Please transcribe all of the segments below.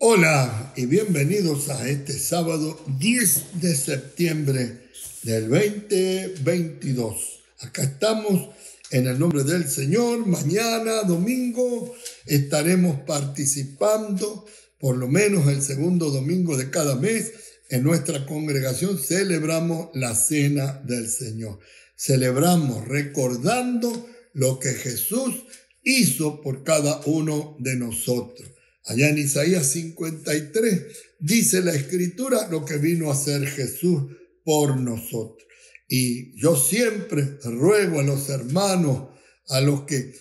Hola y bienvenidos a este sábado 10 de septiembre del 2022. Acá estamos en el nombre del Señor. Mañana, domingo, estaremos participando, por lo menos el segundo domingo de cada mes, en nuestra congregación celebramos la Cena del Señor. Celebramos recordando lo que Jesús hizo por cada uno de nosotros. Allá en Isaías 53 dice la Escritura lo que vino a hacer Jesús por nosotros. Y yo siempre ruego a los hermanos, a los que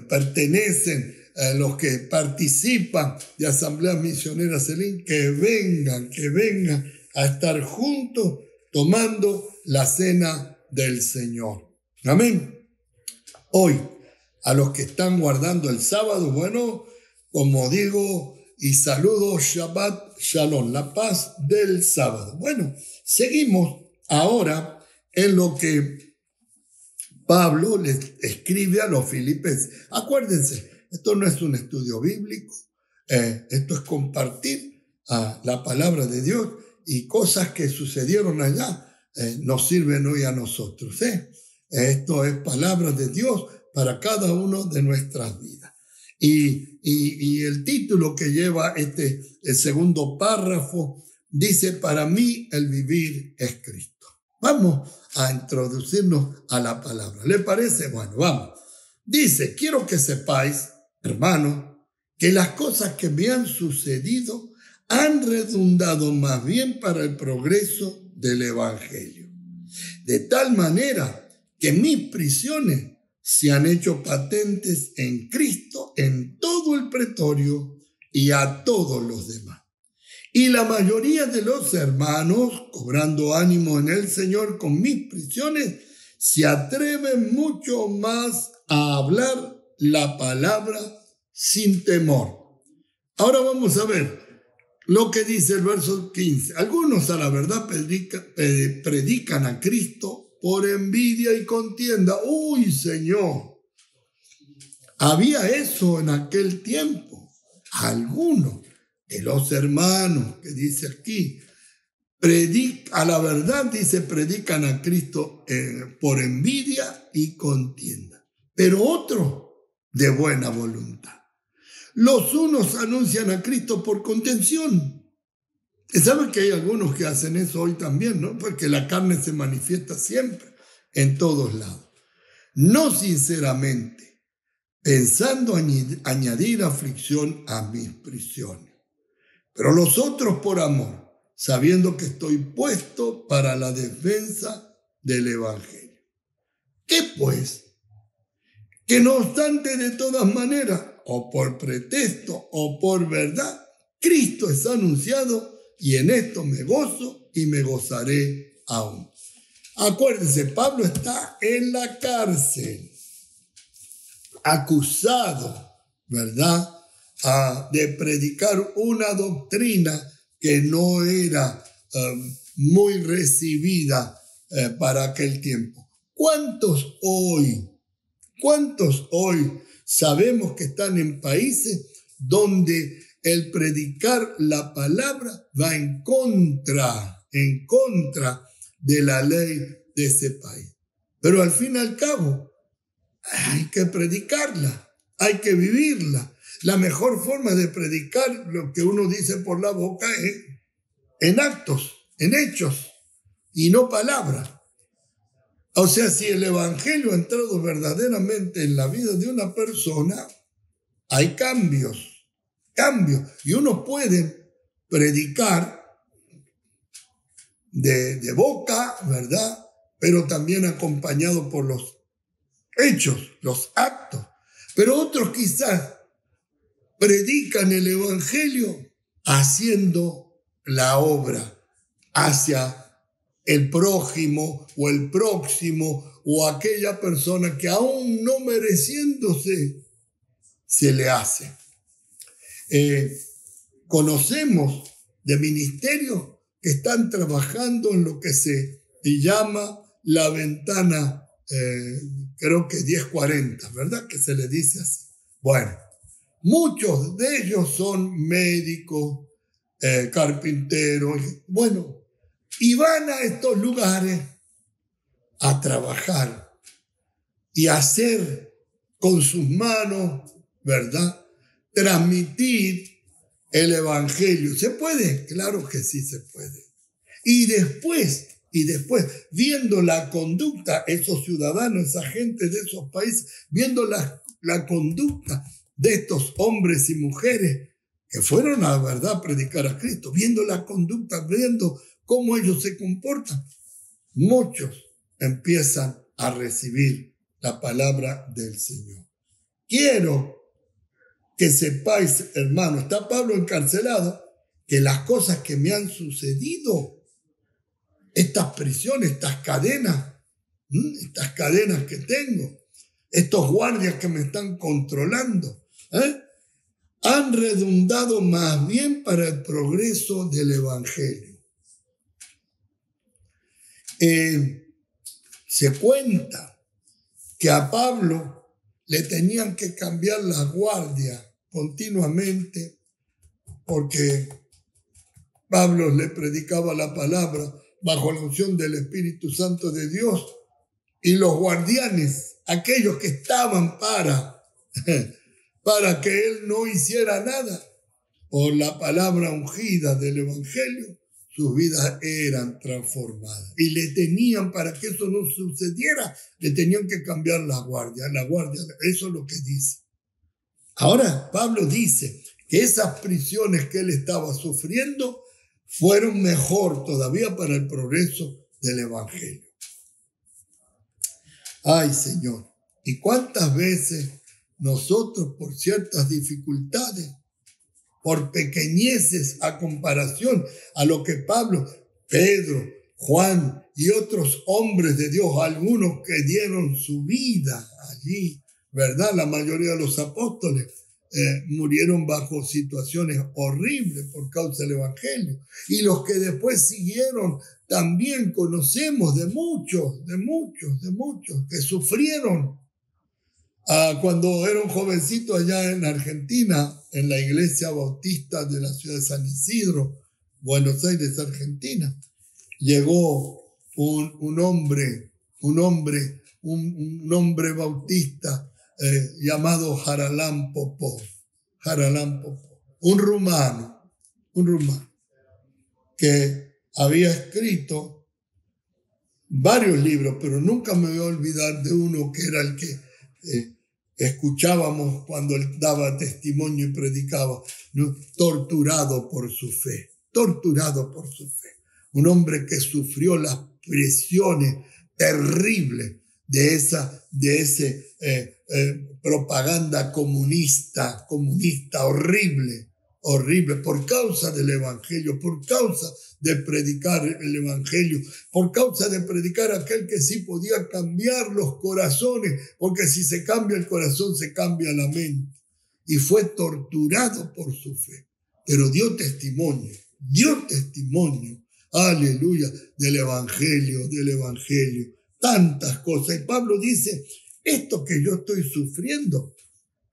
pertenecen, a los que participan de Asambleas Misioneras Selim, que vengan a estar juntos tomando la cena del Señor. Amén. Hoy, a los que están guardando el sábado, bueno, como digo y saludo, Shabbat Shalom, la paz del sábado. Bueno, seguimos ahora en lo que Pablo les escribe a los filipenses. Acuérdense, esto no es un estudio bíblico, esto es compartir la palabra de Dios y cosas que sucedieron allá nos sirven hoy a nosotros. Esto es palabra de Dios para cada uno de nuestras vidas. Y el título que lleva el segundo párrafo dice: para mí el vivir es Cristo. Vamos a introducirnos a la palabra. ¿Le parece? Bueno, vamos. Dice: quiero que sepáis, hermanos, que las cosas que me han sucedido han redundado más bien para el progreso del Evangelio. De tal manera que mis prisiones se han hecho patentes en Cristo, en todo el pretorio y a todos los demás. Y la mayoría de los hermanos, cobrando ánimo en el Señor con mis prisiones, se atreven mucho más a hablar la palabra sin temor. Ahora vamos a ver lo que dice el verso 15. Algunos a la verdad predican a Cristo por envidia y contienda. ¡Uy, Señor! Había eso en aquel tiempo. Algunos de los hermanos que dice aquí, a la verdad dice, predican a Cristo por envidia y contienda. Pero otros de buena voluntad. Los unos anuncian a Cristo por contención. ¿Saben que hay algunos que hacen eso hoy también, no? Porque la carne se manifiesta siempre, en todos lados. No sinceramente, pensando añadir aflicción a mis prisiones. Pero los otros por amor, sabiendo que estoy puesto para la defensa del Evangelio. ¿Qué pues? Que no obstante, de todas maneras, o por pretexto o por verdad, Cristo es anunciado, y en esto me gozo y me gozaré aún. Acuérdense, Pablo está en la cárcel, acusado, ¿verdad?, de predicar una doctrina que no era muy recibida para aquel tiempo. ¿Cuántos hoy sabemos que están en países donde el predicar la palabra va en contra de la ley de ese país? Pero al fin y al cabo, hay que predicarla, hay que vivirla. La mejor forma de predicar lo que uno dice por la boca es en actos, en hechos, y no palabras. O sea, si el Evangelio ha entrado verdaderamente en la vida de una persona, hay cambios. Y uno puede predicar de boca, ¿verdad?, pero también acompañado por los hechos, los actos. Pero otros quizás predican el Evangelio haciendo la obra hacia el prójimo o el próximo o aquella persona que aún no mereciéndose se le hace. Conocemos de ministerios que están trabajando en lo que se llama la ventana, creo que 1040, ¿verdad? Que se le dice así. Bueno, Muchos de ellos son médicos, carpinteros, bueno, y van a estos lugares a trabajar y hacer con sus manos, ¿verdad? Transmitir el evangelio. ¿Se puede? Claro que sí se puede. Y después, viendo la conducta, esos ciudadanos, esa gente de esos países, viendo la conducta de estos hombres y mujeres que fueron a la verdad a predicar a Cristo, viendo la conducta, viendo cómo ellos se comportan, muchos empiezan a recibir la palabra del Señor. Quiero que sepáis, hermano, está Pablo encarcelado, que las cosas que me han sucedido, estas prisiones, estas cadenas que tengo, estos guardias que me están controlando, han redundado más bien para el progreso del evangelio. Se cuenta que a Pablo le tenían que cambiar la guardia continuamente porque Pablo le predicaba la palabra bajo la unción del Espíritu Santo de Dios, y los guardianes, aquellos que estaban para que él no hiciera nada, por la palabra ungida del evangelio, sus vidas eran transformadas. Y le tenían, para que eso no sucediera, le tenían que cambiar la guardia, eso es lo que dice. Ahora Pablo dice que esas prisiones que él estaba sufriendo fueron mejor todavía para el progreso del evangelio. Ay, Señor, ¿y cuántas veces nosotros, por ciertas dificultades, por pequeñeces a comparación a lo que Pablo, Pedro, Juan y otros hombres de Dios, algunos que dieron su vida allí, ¿verdad? La mayoría de los apóstoles murieron bajo situaciones horribles por causa del evangelio. Y los que después siguieron, también conocemos de muchos que sufrieron. Cuando era un jovencito allá en Argentina, en la iglesia bautista de la ciudad de San Isidro, Buenos Aires, Argentina, llegó un hombre bautista llamado Haralán Popov, un rumano, que había escrito varios libros, pero nunca me voy a olvidar de uno que era el que escuchábamos cuando él daba testimonio y predicaba, ¿no? Torturado por su fe. Un hombre que sufrió las presiones terribles de ese propaganda comunista horrible, por causa del evangelio, por causa de predicar el evangelio, por causa de predicar aquel que sí podía cambiar los corazones, porque si se cambia el corazón, se cambia la mente. Y fue torturado por su fe, pero dio testimonio, aleluya, del evangelio, tantas cosas. Y Pablo dice, esto que yo estoy sufriendo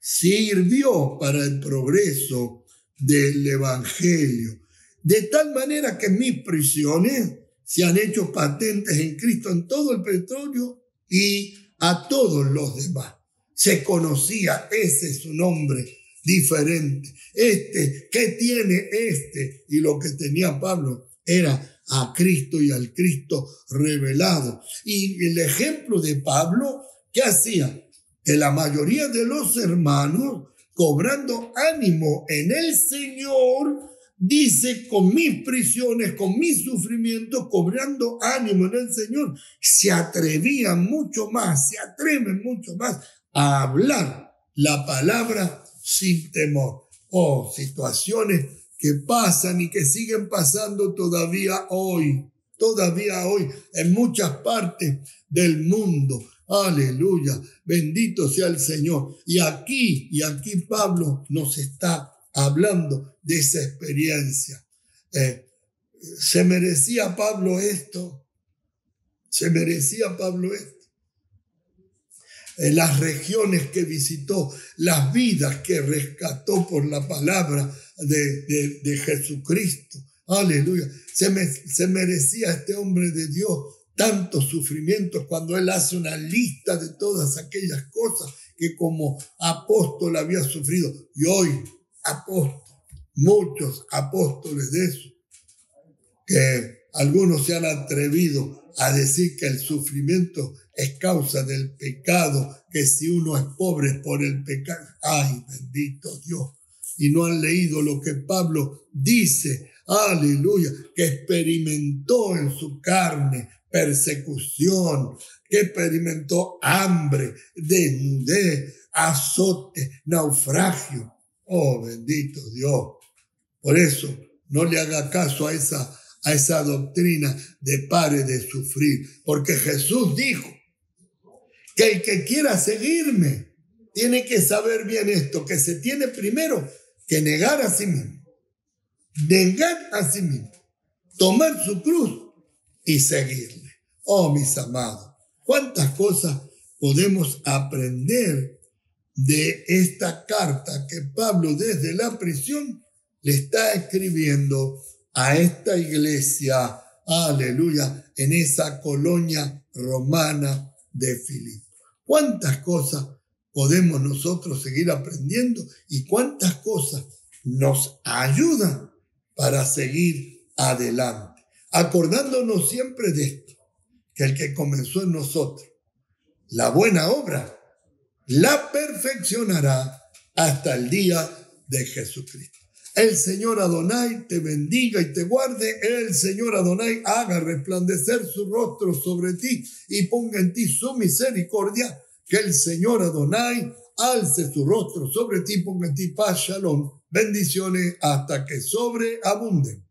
sirvió para el progreso del evangelio, de tal manera que mis prisiones se han hecho patentes en Cristo en todo el pretorio y a todos los demás. Se conocía, ese es un hombre diferente. ¿Qué tiene este? Y lo que tenía Pablo era a Cristo y al Cristo revelado. Y el ejemplo de Pablo, ¿qué hacía? Que la mayoría de los hermanos, cobrando ánimo en el Señor, dice, con mis prisiones, con mis sufrimientos, cobrando ánimo en el Señor, se atreven mucho más a hablar la palabra sin temor. Situaciones que pasan y que siguen pasando todavía hoy en muchas partes del mundo. Aleluya, bendito sea el Señor. Y aquí Pablo nos está hablando de esa experiencia. ¿Se merecía Pablo esto? las regiones que visitó, las vidas que rescató por la palabra de Jesucristo. Aleluya. Se merecía este hombre de Dios tantos sufrimientos cuando él hace una lista de todas aquellas cosas que como apóstol había sufrido. Y hoy, muchos apóstoles de eso, que algunos se han atrevido a decir que el sufrimiento es causa del pecado, que si uno es pobre es por el pecado. ¡Ay, bendito Dios! Y no han leído lo que Pablo dice, aleluya, que experimentó en su carne persecución, que experimentó hambre, desnudez, azote, naufragio. ¡Oh, bendito Dios! Por eso, no le haga caso a esa doctrina de pare de sufrir, porque Jesús dijo que el que quiera seguirme tiene que saber bien esto, que se tiene primero que negar a sí mismo, tomar su cruz y seguirle. Oh, mis amados, cuántas cosas podemos aprender de esta carta que Pablo desde la prisión le está escribiendo a esta iglesia, aleluya, en esa colonia romana de Filipo. ¿Cuántas cosas podemos nosotros seguir aprendiendo y cuántas cosas nos ayudan para seguir adelante? Acordándonos siempre de esto, que el que comenzó en nosotros la buena obra, la perfeccionará hasta el día de Jesucristo. El Señor Adonai te bendiga y te guarde. El Señor Adonai haga resplandecer su rostro sobre ti y ponga en ti su misericordia. Que el Señor Adonai alce su rostro sobre ti y ponga en ti paz, shalom, bendiciones hasta que sobreabunden.